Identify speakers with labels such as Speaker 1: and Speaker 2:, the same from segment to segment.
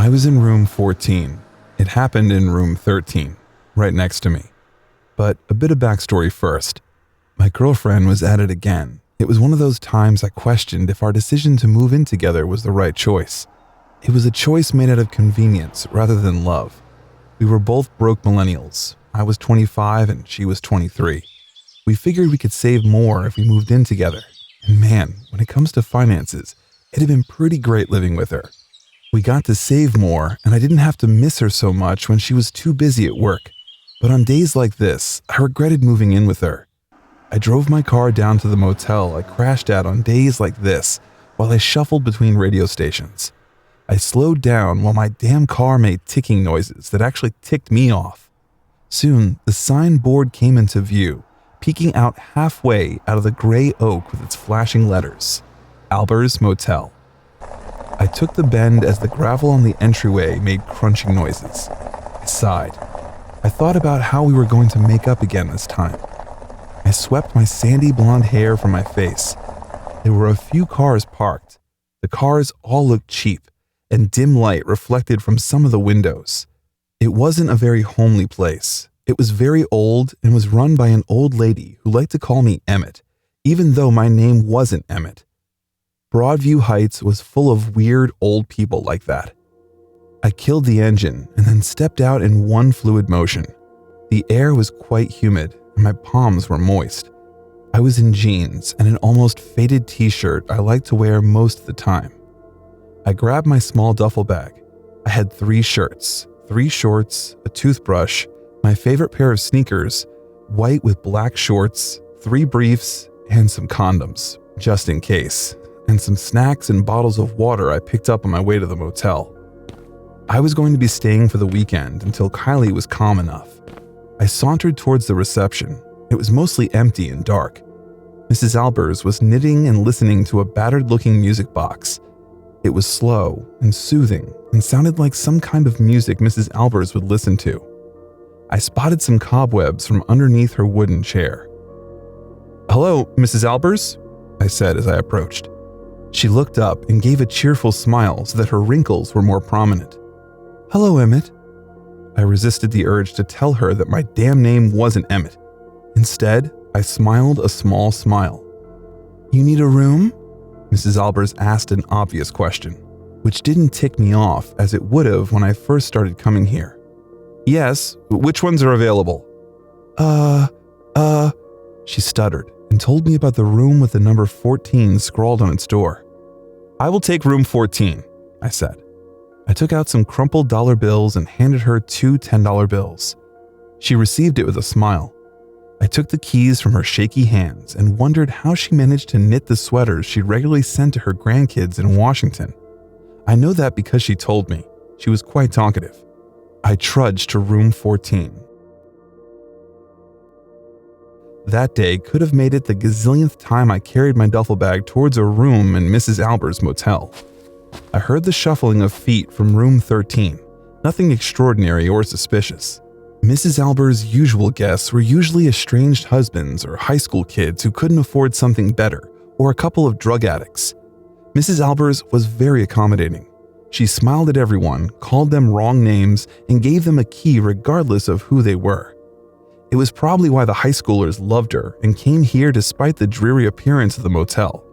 Speaker 1: I was in room 14. It happened in room 13, right next to me. But a bit of backstory first. My girlfriend was at it again. It was one of those times I questioned if our decision to move in together was the right choice. It was a choice made out of convenience rather than love. We were both broke millennials. I was 25 and she was 23. We figured we could save more if we moved in together. And man, when it comes to finances, it had been pretty great living with her. We got to save more, and I didn't have to miss her so much when she was too busy at work. But on days like this, I regretted moving in with her. I drove my car down to the motel I crashed at on days like this while I shuffled between radio stations. I slowed down while my damn car made ticking noises that actually ticked me off. Soon, the signboard came into view, peeking out halfway out of the gray oak with its flashing letters, Albers Motel. I took the bend as the gravel on the entryway made crunching noises. I sighed. I thought about how we were going to make up again this time. I swept my sandy blonde hair from my face. There were a few cars parked. The cars all looked cheap, and dim light reflected from some of the windows. It wasn't a very homely place. It was very old and was run by an old lady who liked to call me Emmett, even though my name wasn't Emmett. Broadview Heights was full of weird old people like that. I killed the engine and then stepped out in one fluid motion. The air was quite humid and my palms were moist. I was in jeans and an almost faded t-shirt I like to wear most of the time. I grabbed my small duffel bag. I had 3 shirts, 3 shorts, a toothbrush, my favorite pair of sneakers, white with black shorts, 3 briefs, and some condoms, just in case, and some snacks and bottles of water I picked up on my way to the motel. I was going to be staying for the weekend until Kylie was calm enough. I sauntered towards the reception. It was mostly empty and dark. Mrs. Albers was knitting and listening to a battered-looking music box. It was slow and soothing and sounded like some kind of music Mrs. Albers would listen to. I spotted some cobwebs from underneath her wooden chair. "Hello, Mrs. Albers?" I said as I approached. She looked up and gave a cheerful smile so that her wrinkles were more prominent. "Hello, Emmett." I resisted the urge to tell her that my damn name wasn't Emmett. Instead, I smiled a small smile. "You need a room?" Mrs. Albers asked an obvious question, which didn't tick me off as it would have when I first started coming here. "Yes, which ones are available?" She stuttered and told me about the room with the number 14 scrawled on its door. "I will take room 14, I said. I took out some crumpled dollar bills and handed her 2 $10 bills. She received it with a smile. I took the keys from her shaky hands and wondered how she managed to knit the sweaters she regularly sent to her grandkids in Washington. I know that because she told me. She was quite talkative. I trudged to room 14. That day could have made it the gazillionth time I carried my duffel bag towards a room in Mrs. Albers' motel. I heard the shuffling of feet from room 13, nothing extraordinary or suspicious. Mrs. Albers' usual guests were usually estranged husbands or high school kids who couldn't afford something better, or a couple of drug addicts. Mrs. Albers was very accommodating. She smiled at everyone, called them wrong names, and gave them a key regardless of who they were. It was probably why the high schoolers loved her and came here despite the dreary appearance of the motel.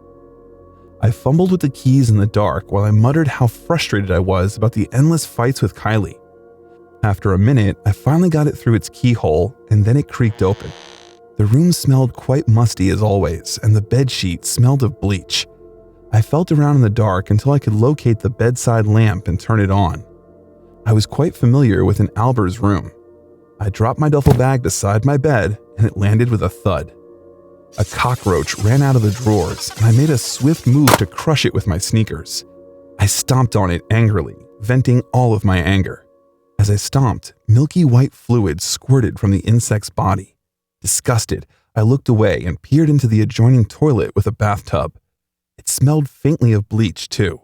Speaker 1: I fumbled with the keys in the dark while I muttered how frustrated I was about the endless fights with Kylie. After a minute, I finally got it through its keyhole, and then it creaked open. The room smelled quite musty as always, and the bedsheet smelled of bleach. I felt around in the dark until I could locate the bedside lamp and turn it on. I was quite familiar with an Albers room. I dropped my duffel bag beside my bed, and it landed with a thud. A cockroach ran out of the drawers, and I made a swift move to crush it with my sneakers. I stomped on it angrily, venting all of my anger. As I stomped, milky white fluid squirted from the insect's body. Disgusted, I looked away and peered into the adjoining toilet with a bathtub. It smelled faintly of bleach, too.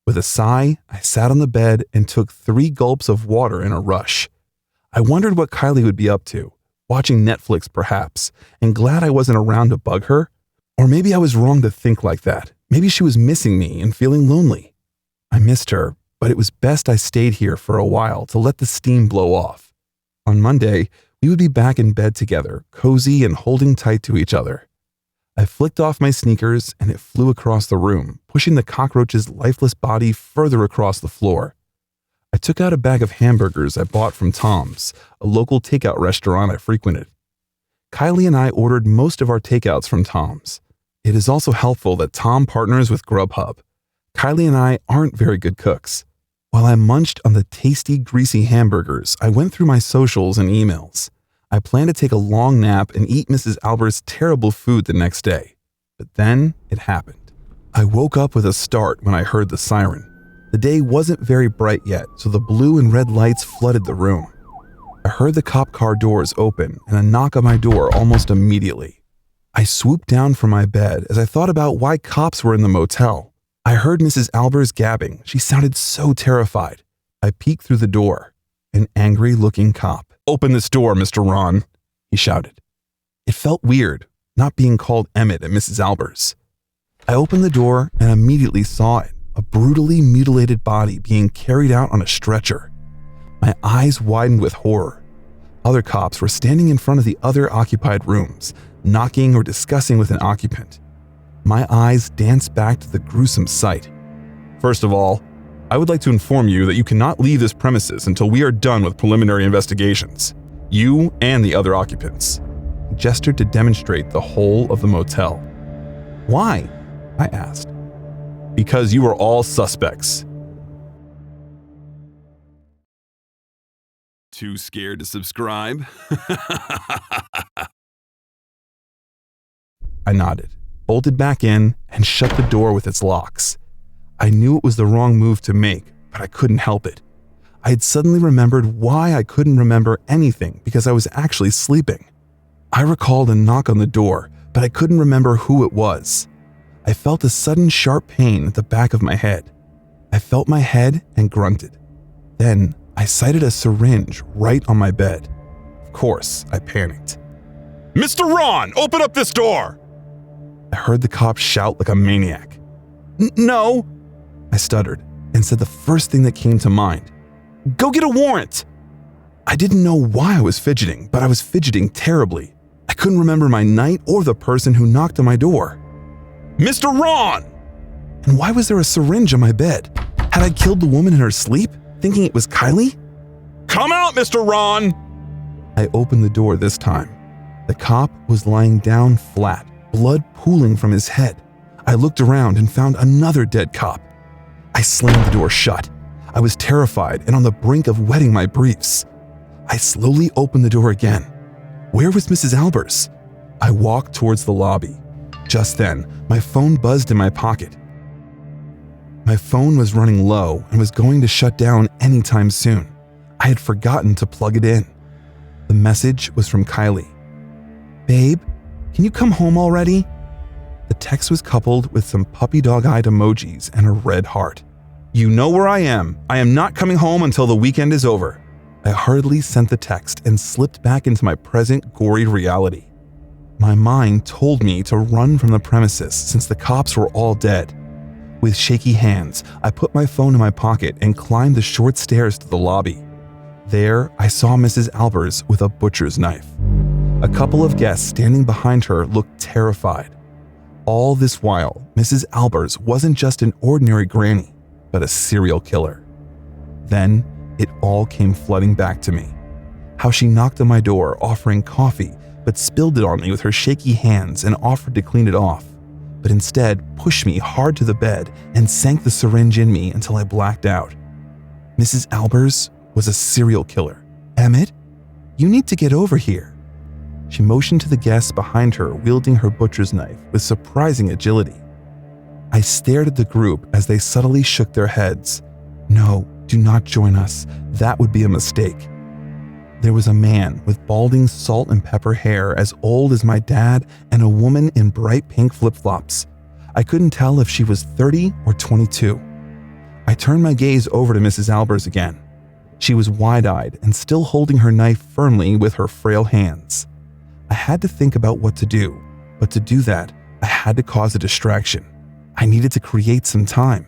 Speaker 1: With a sigh, I sat on the bed and took 3 gulps of water in a rush. I wondered what Kylie would be up to, watching Netflix perhaps, and glad I wasn't around to bug her. Or maybe I was wrong to think like that. Maybe she was missing me and feeling lonely. I missed her, but it was best I stayed here for a while to let the steam blow off. On Monday, we would be back in bed together, cozy and holding tight to each other. I flicked off my sneakers and it flew across the room, pushing the cockroach's lifeless body further across the floor. I took out a bag of hamburgers I bought from Tom's, a local takeout restaurant I frequented. Kylie and I ordered most of our takeouts from Tom's. It is also helpful that Tom partners with Grubhub. Kylie and I aren't very good cooks. While I munched on the tasty, greasy hamburgers, I went through my socials and emails. I planned to take a long nap and eat Mrs. Albers' terrible food the next day. But then it happened. I woke up with a start when I heard the siren. The day wasn't very bright yet, so the blue and red lights flooded the room. I heard the cop car doors open and a knock on my door almost immediately. I swooped down from my bed as I thought about why cops were in the motel. I heard Mrs. Albers gabbing. She sounded so terrified. I peeked through the door. An angry-looking cop. "Open this door, Mr. Ron," he shouted. It felt weird, not being called Emmett at Mrs. Albers. I opened the door and immediately saw it, a brutally mutilated body being carried out on a stretcher. My eyes widened with horror. Other cops were standing in front of the other occupied rooms, knocking or discussing with an occupant. My eyes danced back to the gruesome sight. "First of all, I would like to inform you that you cannot leave this premises until we are done with preliminary investigations. You and the other occupants." He gestured to demonstrate the whole of the motel. "Why?" I asked. "Because you are all suspects." Too scared to subscribe? I nodded, bolted back in, and shut the door with its locks. I knew it was the wrong move to make, but I couldn't help it. I had suddenly remembered why I couldn't remember anything because I was actually sleeping. I recalled a knock on the door, but I couldn't remember who it was. I felt a sudden sharp pain at the back of my head. I felt my head and grunted. Then I sighted a syringe right on my bed. Of course, I panicked. "Mr. Ron, open up this door!" I heard the cop shout like a maniac. "No," I stuttered and said the first thing that came to mind. "Go get a warrant!" I didn't know why I was fidgeting, but I was fidgeting terribly. I couldn't remember my night or the person who knocked on my door. "Mr. Ron!" And why was there a syringe on my bed? Had I killed the woman in her sleep, thinking it was Kylie? "Come out, Mr. Ron!" I opened the door this time. The cop was lying down flat, blood pooling from his head. I looked around and found another dead cop. I slammed the door shut. I was terrified and on the brink of wetting my briefs. I slowly opened the door again. Where was Mrs. Albers? I walked towards the lobby. Just then, my phone buzzed in my pocket. My phone was running low and was going to shut down anytime soon. I had forgotten to plug it in. The message was from Kylie. "Babe, can you come home already?" The text was coupled with some puppy dog-eyed emojis and a red heart. "You know where I am. I am not coming home until the weekend is over." I hurriedly sent the text and slipped back into my present gory reality. My mind told me to run from the premises since the cops were all dead. With shaky hands, I put my phone in my pocket and climbed the short stairs to the lobby. There, I saw Mrs. Albers with a butcher's knife. A couple of guests standing behind her looked terrified. All this while, Mrs. Albers wasn't just an ordinary granny, but a serial killer. Then, it all came flooding back to me. How she knocked on my door offering coffee, but spilled it on me with her shaky hands and offered to clean it off, but instead pushed me hard to the bed and sank the syringe in me until I blacked out. Mrs. Albers was a serial killer. "Emmett, you need to get over here." She motioned to the guests behind her wielding her butcher's knife with surprising agility. I stared at the group as they subtly shook their heads. "No, do not join us. That would be a mistake." There was a man with balding salt and pepper hair as old as my dad and a woman in bright pink flip-flops. I couldn't tell if she was 30 or 22. I turned my gaze over to Mrs. Albers again. She was wide-eyed and still holding her knife firmly with her frail hands. I had to think about what to do, but to do that, I had to cause a distraction. I needed to create some time.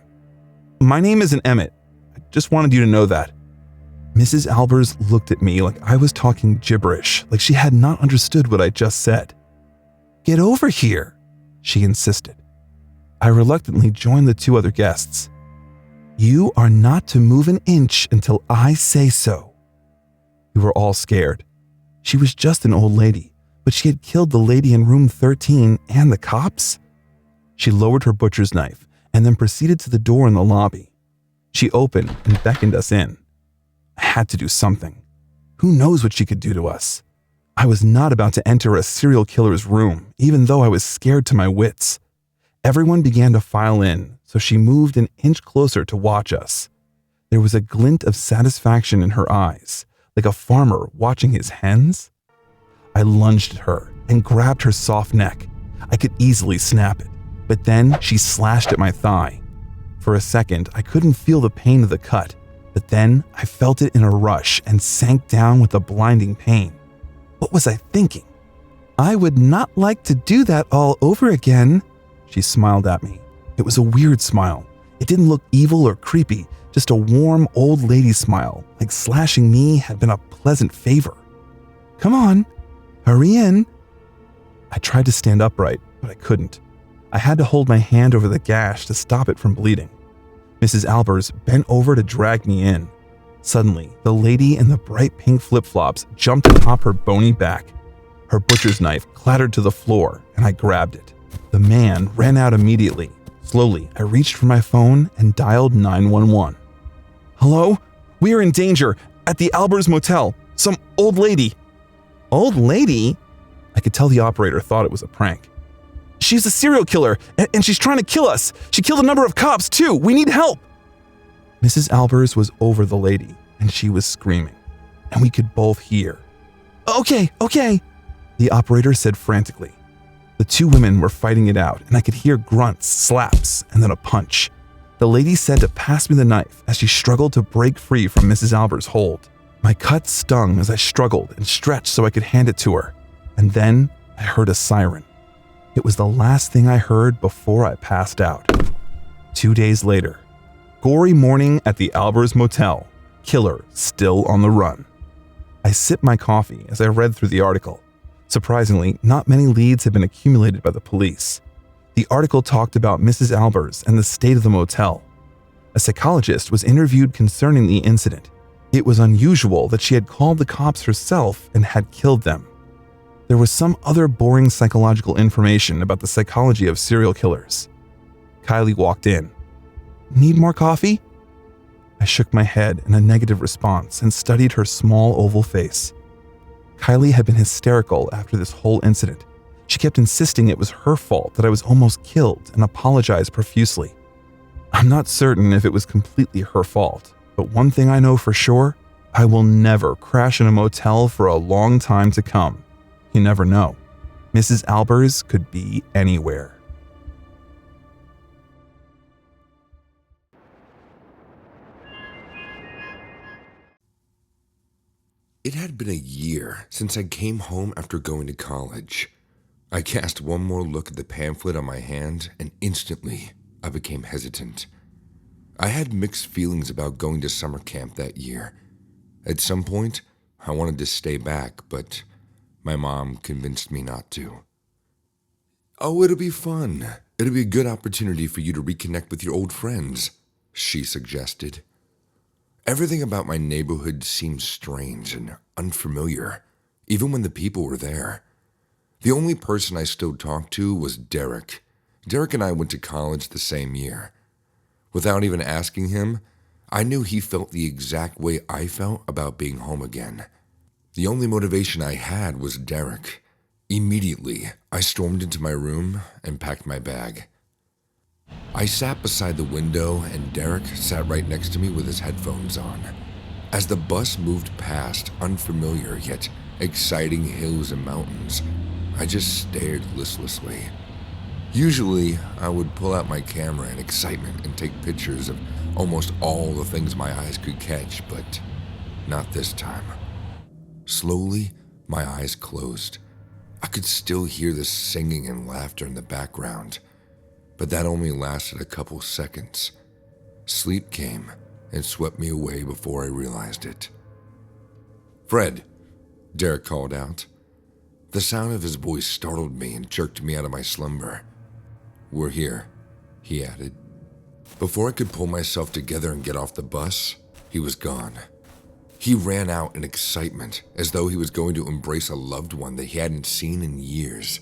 Speaker 1: "My name isn't Emmett. Just wanted you to know that." Mrs. Albers looked at me like I was talking gibberish, like she had not understood what I just said. "Get over here," she insisted. I reluctantly joined the two other guests. "You are not to move an inch until I say so." We were all scared. She was just an old lady, but she had killed the lady in room 13 and the cops? She lowered her butcher's knife and then proceeded to the door in the lobby. She opened and beckoned us in. I had to do something. Who knows what she could do to us? I was not about to enter a serial killer's room, even though I was scared to my wits. Everyone began to file in, so she moved an inch closer to watch us. There was a glint of satisfaction in her eyes, like a farmer watching his hens. I lunged at her and grabbed her soft neck. I could easily snap it, but then she slashed at my thigh. For a second, I couldn't feel the pain of the cut, but then I felt it in a rush and sank down with a blinding pain. What was I thinking? "I would not like to do that all over again," she smiled at me. It was a weird smile. It didn't look evil or creepy, just a warm old lady smile, like slashing me had been a pleasant favor. "Come on, hurry in." I tried to stand upright, but I couldn't. I had to hold my hand over the gash to stop it from bleeding. Mrs. Albers bent over to drag me in. Suddenly, the lady in the bright pink flip-flops jumped atop her bony back. Her butcher's knife clattered to the floor, and I grabbed it. The man ran out immediately. Slowly, I reached for my phone and dialed 911. "Hello? We are in danger at the Albers Motel. Some old lady." "Old lady?" I could tell the operator thought it was a prank. "She's a serial killer, and she's trying to kill us. She killed a number of cops, too. We need help." Mrs. Albers was over the lady, and she was screaming, and we could both hear. Okay, the operator said frantically. The two women were fighting it out, and I could hear grunts, slaps, and then a punch. The lady said to pass me the knife as she struggled to break free from Mrs. Albers' hold. My cut stung as I struggled and stretched so I could hand it to her, and then I heard a siren. It was the last thing I heard before I passed out. 2 days later, gory morning at the Albers Motel, killer still on the run. I sipped my coffee as I read through the article. Surprisingly, not many leads had been accumulated by the police. The article talked about Mrs. Albers and the state of the motel. A psychologist was interviewed concerning the incident. It was unusual that she had called the cops herself and had killed them. There was some other boring psychological information about the psychology of serial killers. Kylie walked in. "Need more coffee?" I shook my head in a negative response and studied her small oval face. Kylie had been hysterical after this whole incident. She kept insisting it was her fault that I was almost killed and apologized profusely. I'm not certain if it was completely her fault, but one thing I know for sure, I will never crash in a motel for a long time to come. You never know. Mrs. Albers could be anywhere.
Speaker 2: It had been a year since I came home after going to college. I cast one more look at the pamphlet on my hand, and instantly I became hesitant. I had mixed feelings about going to summer camp that year. At some point, I wanted to stay back, but my mom convinced me not to. "Oh, it'll be fun. It'll be a good opportunity for you to reconnect with your old friends," she suggested. Everything about my neighborhood seemed strange and unfamiliar, even when the people were there. The only person I still talked to was Derek. Derek and I went to college the same year. Without even asking him, I knew he felt the exact way I felt about being home again. The only motivation I had was Derek. Immediately, I stormed into my room and packed my bag. I sat beside the window, and Derek sat right next to me with his headphones on. As the bus moved past unfamiliar yet exciting hills and mountains, I just stared listlessly. Usually, I would pull out my camera in excitement and take pictures of almost all the things my eyes could catch, but not this time. Slowly, my eyes closed. I could still hear the singing and laughter in the background, but that only lasted a couple seconds. Sleep came, and swept me away before I realized it. "Fred," Derek called out. The sound of his voice startled me and jerked me out of my slumber. "We're here," he added. Before I could pull myself together and get off the bus, he was gone. He ran out in excitement, as though he was going to embrace a loved one that he hadn't seen in years.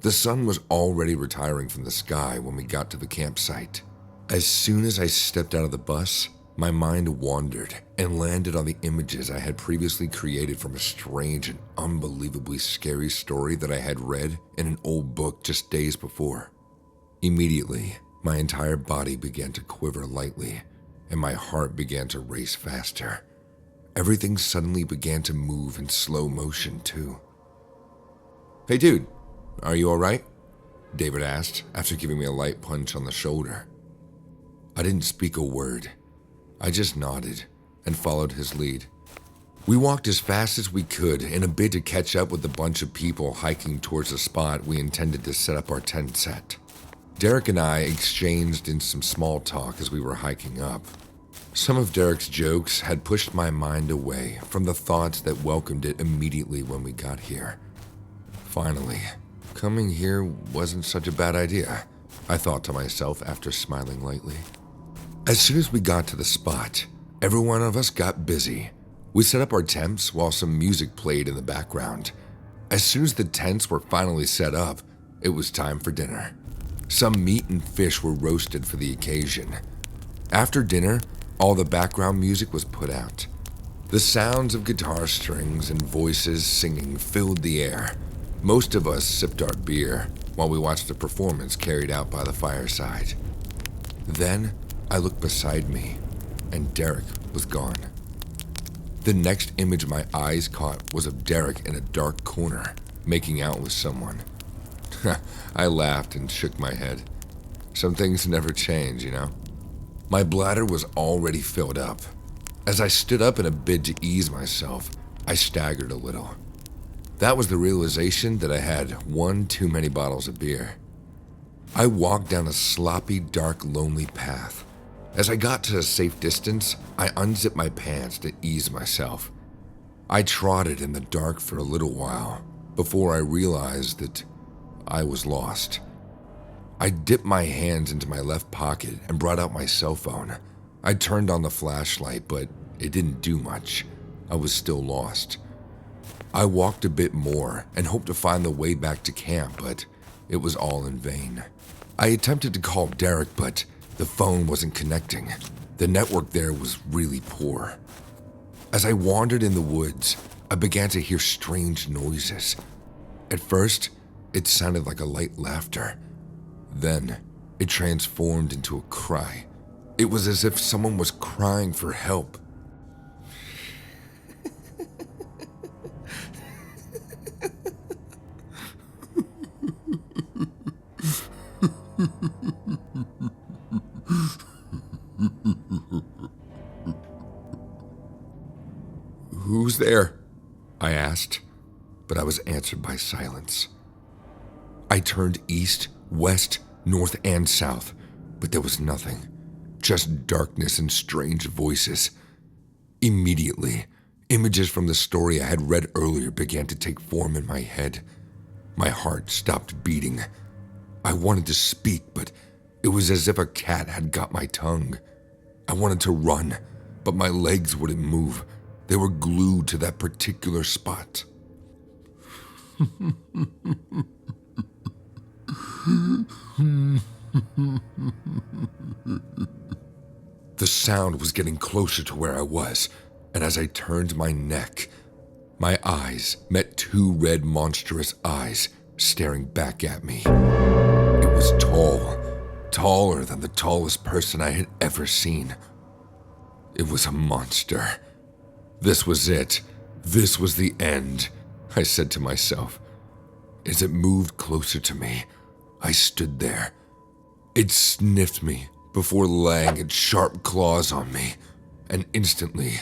Speaker 2: The sun was already retiring from the sky when we got to the campsite. As soon as I stepped out of the bus, my mind wandered and landed on the images I had previously created from a strange and unbelievably scary story that I had read in an old book just days before. Immediately, my entire body began to quiver lightly, and my heart began to race faster. Everything suddenly began to move in slow motion, too. "Hey dude, are you alright?" David asked after giving me a light punch on the shoulder. I didn't speak a word. I just nodded and followed his lead. We walked as fast as we could in a bid to catch up with a bunch of people hiking towards the spot we intended to set up our tent set. Derek and I exchanged in some small talk as we were hiking up. Some of Derek's jokes had pushed my mind away from the thoughts that welcomed it immediately when we got here. Finally, coming here wasn't such a bad idea, I thought to myself after smiling lightly. As soon as we got to the spot, every one of us got busy. We set up our tents while some music played in the background. As soon as the tents were finally set up, it was time for dinner. Some meat and fish were roasted for the occasion. After dinner, all the background music was put out. The sounds of guitar strings and voices singing filled the air. Most of us sipped our beer while we watched the performance carried out by the fireside. Then, I looked beside me, and Derek was gone. The next image my eyes caught was of Derek in a dark corner, making out with someone. I laughed and shook my head. Some things never change, you know? My bladder was already filled up. As I stood up in a bid to ease myself, I staggered a little. That was the realization that I had one too many bottles of beer. I walked down a sloppy, dark, lonely path. As I got to a safe distance, I unzipped my pants to ease myself. I trotted in the dark for a little while before I realized that I was lost. I dipped my hands into my left pocket and brought out my cell phone. I turned on the flashlight, but it didn't do much. I was still lost. I walked a bit more and hoped to find the way back to camp, but it was all in vain. I attempted to call Derek, but the phone wasn't connecting. The network there was really poor. As I wandered in the woods, I began to hear strange noises. At first, it sounded like a light laughter. Then, it transformed into a cry. It was as if someone was crying for help. "Who's there?" I asked, but I was answered by silence. I turned east, west, north, and south, but there was nothing. Just darkness and strange voices. Immediately, images from the story I had read earlier began to take form in my head. My heart stopped beating. I wanted to speak, but it was as if a cat had got my tongue. I wanted to run, but my legs wouldn't move. They were glued to that particular spot. The sound was getting closer to where I was, and as I turned my neck, my eyes met two red, monstrous eyes staring back at me. It was tall, taller than the tallest person I had ever seen. It was a monster. This was it. This was the end, I said to myself. As it moved closer to me, I stood there. It sniffed me before laying its sharp claws on me, and instantly,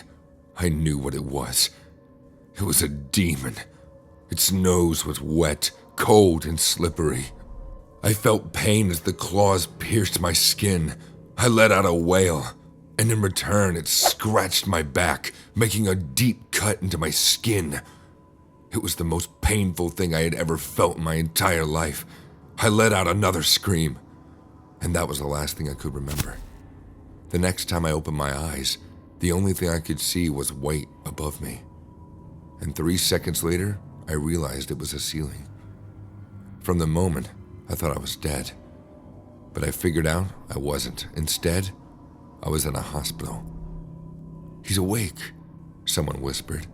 Speaker 2: I knew what it was. It was a demon. Its nose was wet, cold, and slippery. I felt pain as the claws pierced my skin. I let out a wail. and in return it scratched my back, making a deep cut into my skin. It was the most painful thing I had ever felt in my entire life. I let out another scream, and that was the last thing I could remember. The next time I opened my eyes, the only thing I could see was white above me. And 3 seconds later, I realized it was a ceiling. From the moment, I thought I was dead. But I figured out I wasn't. Instead, I was in a hospital. "He's awake," someone whispered.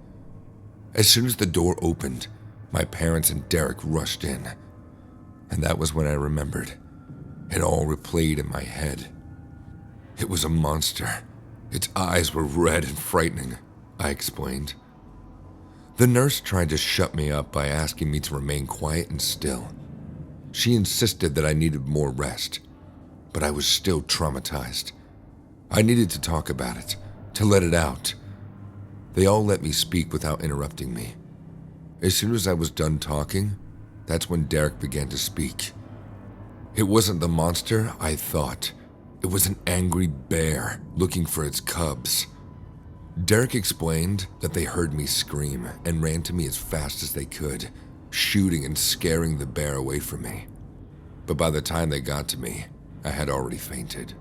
Speaker 2: As soon as the door opened, my parents and Derek rushed in. And that was when I remembered. It all replayed in my head. It was a monster. Its eyes were red and frightening, I explained. The nurse tried to shut me up by asking me to remain quiet and still. She insisted that I needed more rest, but I was still traumatized. I needed to talk about it, to let it out. They all let me speak without interrupting me. As soon as I was done talking, that's when Derek began to speak. It wasn't the monster I thought. It was an angry bear looking for its cubs. Derek explained that they heard me scream and ran to me as fast as they could, shooting and scaring the bear away from me. But by the time they got to me, I had already fainted.